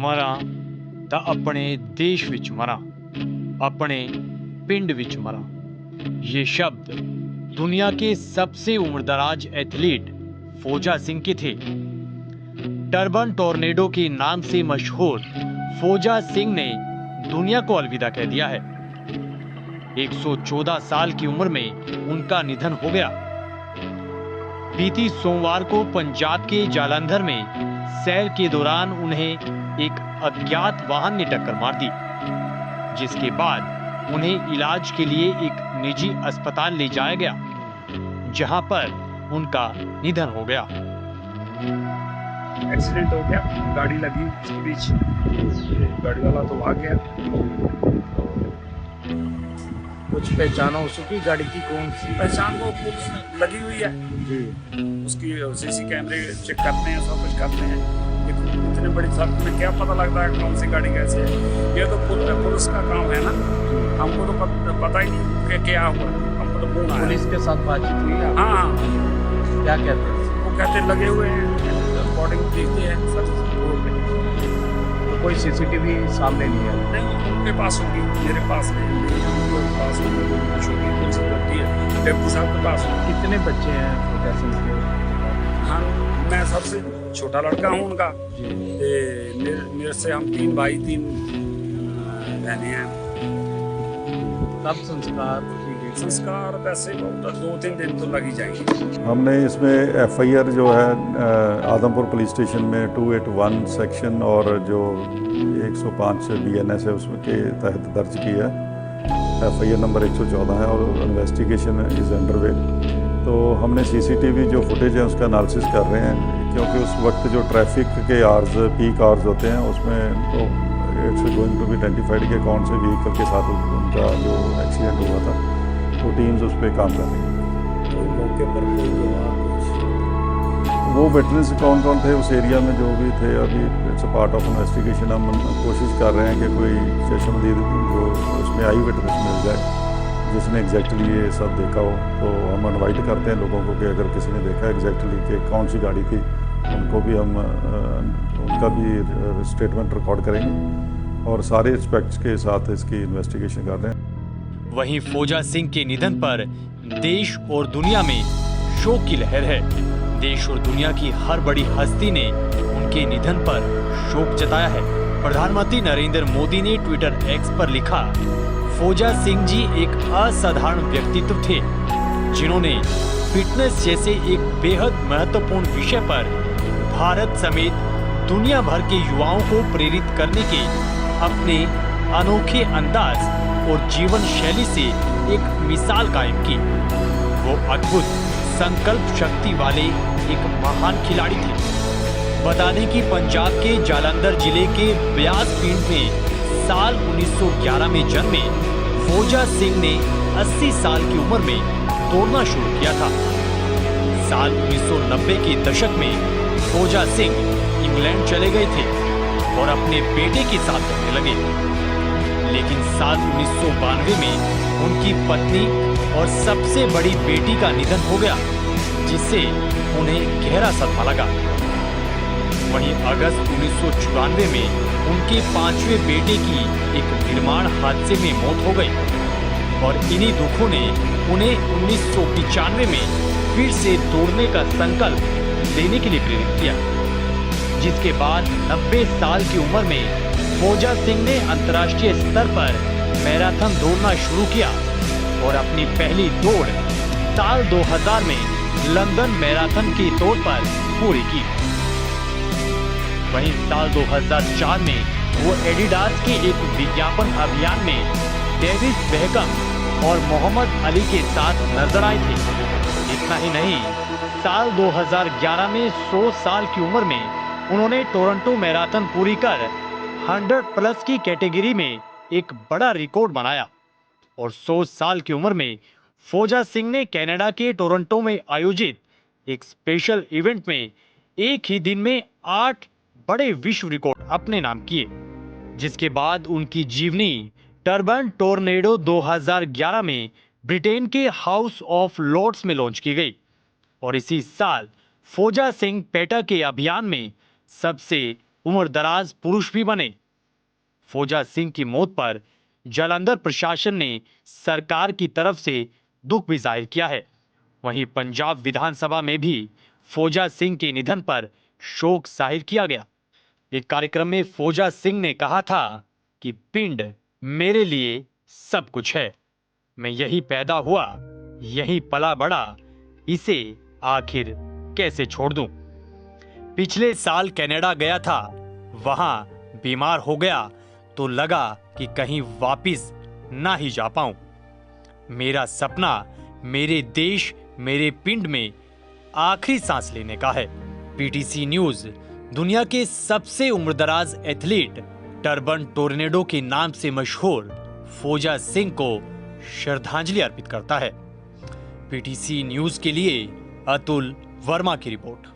ਮਰਾਂ ਤਾਂ ਆਪਣੇ ਦੇਸ਼ ਵਿੱਚ ਮਰਾਂ, अपने पिंड विच मरा। ये शब्द दुनिया के सबसे उम्रदराज एथलीट फोजा सिंह के थे। टर्बन टोर्नेडो के नाम से मशहूर फोजा सिंह ने दुनिया को अलविदा कह दिया है। 114 साल की उम्र में उनका निधन हो गया। बीती सोमवार को पंजाब के जालंधर में सैर के दौरान उन्हें एक अज्ञात वाहन ने टक्कर मार दी, जिसके बाद उन्हें इलाज के लिए एक निजी अस्पताल ले जाया गया, जहां पर उनका निधन हो गया। एक्सीडेंट हो गया, गाड़ी लगी उसके बीच, गाड़ी वाला तो भाग गया। कुछ पहचाना हो सकी गाड़ी की कौन सी? पहचान वो पुलिस लगी हुई है जी, उसकी, सीसी कैमरे चेक करते हैं, सब कुछ करते हैं। इतने बड़ी सड़क में क्या पता लगता है कौन सी गाड़ी कैसे है? ये तो पुलिस का काम है ना, हमको तो पता ही नहीं कि क्या हुआ। हमको तो फोन आया। पुलिस के साथ बातचीत हुई है? हाँ, क्या कहते हैं? वो कहते लगे हुए हैं, रिकॉर्डिंग देखते हैं सब रोड पे। तो कोई सीसीटीवी सामने नहीं है? नहीं, उनके पास होगी, मेरे पास नहीं, उनके पास होगी, कुछ होगी, पुलिस करती है, डेप्टी साहब के पास होगी। कितने बच्चे हैं फोजा सिंह के? हाँ, मैं सबसे छोटा लड़का हूँ उनका। जी, मेरे से हम 3 भाई 3 बहनें हैं। कब संस्कार की गई? संस्कार वैसे बहुत 2-3 दिन तो लग ही जाएंगे। हमने इसमें एफआईआर जो है आदमपुर पुलिस स्टेशन में 281 सेक्शन और जो 105 बीएनएस है उसमें के तहत दर्ज की है। एफआईआर नंबर 114 है और इन्वेस्टिगेशन इज़ अंडरवे। तो हमने सीसीटीवी जो फुटेज है उसका एनालिसिस कर रहे हैं, क्योंकि उस वक्त जो ट्रैफिक के आवर्स पीक आवर्स होते हैं उसमें तो it's going to be identified कि कौन से व्हीकल के साथ उनका जो एक्सीडेंट हुआ था। तो टीम्स उस पर काम कर रही हैं। तो मौके पर कोई हुआ कुछ? वो विटनेस कौन थे उस एरिया में जो भी थे, अभी it's a part of investigation. हम कोशिश कर रहे हैं कि कोई चश्मदीद जो उसमें आई विटनेस मिल जाए जिसने एग्जैक्टली ये सब देखा हो। तो हम इनवाइट करते हैं लोगों को कि अगर किसी ने देखा एग्जैक्टली कि कौन सी गाड़ी थी, उनको भी हम उनका भी स्टेटमेंट रिकॉर्ड करेंगे और सारे एस्पेक्ट्स के साथ इसकी इन्वेस्टिगेशन कर रहे हैं। वहीं फोजा सिंह के निधन पर देश और दुनिया में शोक की लहर है। देश और दुनिया की हर बड़ी हस्ती ने उनके निधन पर शोक जताया है। प्रधानमंत्री नरेंद्र मोदी ने ट्विटर एक्स पर लिखा, फोजा सिंह जी एक असाधारण व्यक्तित्व थे, जिन्होंने फिटनेस जैसे एक बेहद महत्वपूर्ण विषय पर भारत समेत दुनिया भर के युवाओं को प्रेरित करने के अपने अनोखे अंदाज और जीवन शैली से एक मिसाल कायम की। वो अद्भुत संकल्प शक्ति वाले एक महान खिलाड़ी थे। बता दें कि पंजाब के जालंधर जिले के ब्यास पिंड में साल 1911 में जन्मे फोजा सिंह ने 80 साल की उम्र में दौड़ना शुरू किया था। साल 1990 के दशक में फोजा सिंह इंग्लैंड चले गए थे और अपने बेटे के साथ रहने लगे, लेकिन साल 1992 में उनकी पत्नी और सबसे बड़ी बेटी का निधन हो गया, जिससे उन्हें गहरा सदमा लगा। वहीं अगस्त 1994 में उनके 5वें बेटे की एक निर्माण हादसे में मौत हो गई और इन्हीं दुखों ने उन्हें 1995 में फिर से दौड़ने का संकल्प लेने के लिए प्रेरित किया, जिसके बाद 90 साल की उम्र में फोजा सिंह ने अंतर्राष्ट्रीय स्तर पर मैराथन दौड़ना शुरू किया और अपनी पहली दौड़ साल 2000 में लंदन मैराथन के तौर पर पूरी की। वहीं साल 2004 में वो एडिडास के एक विज्ञापन अभियान में डेविड बेकहम और मोहम्मद अली के साथ नजर आए थे। इतना ही नहीं, साल 2011 में 100 साल की उम्र में उन्होंने टोरंटो मैराथन पूरी कर 100 प्लस की कैटेगरी में एक बड़ा रिकॉर्ड बनाया और 100 साल की उम्र में फोजा सिंह ने कनाडा के टोरंटो में आयोजित एक स्पेशल इवेंट में एक ही दिन में 8 बड़े विश्व रिकॉर्ड अपने नाम किए, जिसके बाद उनकी जीवनी टर्बन टोर्नेडो 2011 में ब्रिटेन के हाउस ऑफ लॉर्ड्स में लॉन्च की गई और इसी साल फोजा सिंह पेटा के अभियान में सबसे उम्रदराज पुरुष भी बने। फौजा सिंह की मौत पर जालंधर प्रशासन ने सरकार की तरफ से दुख भी जाहिर किया है। वहीं पंजाब विधानसभा में भी फौजा सिंह के निधन पर शोक जाहिर किया गया। एक कार्यक्रम में फौजा सिंह ने कहा था कि पिंड मेरे लिए सब कुछ है, मैं यही पैदा हुआ, यही पला बड़ा, इसे आखिर कैसे छोड़ दूं। पिछले साल कनाडा गया था, वहां बीमार हो गया तो लगा कि कहीं वापिस ना ही जा पाऊं। मेरा सपना मेरे देश, मेरे पिंड में आखिरी सांस लेने का है। पीटीसी न्यूज दुनिया के सबसे उम्रदराज एथलीट टर्बन टोर्नेडो के नाम से मशहूर फौजा सिंह को श्रद्धांजलि अर्पित करता है। पीटीसी न्यूज के लिए अतुल वर्मा की रिपोर्ट।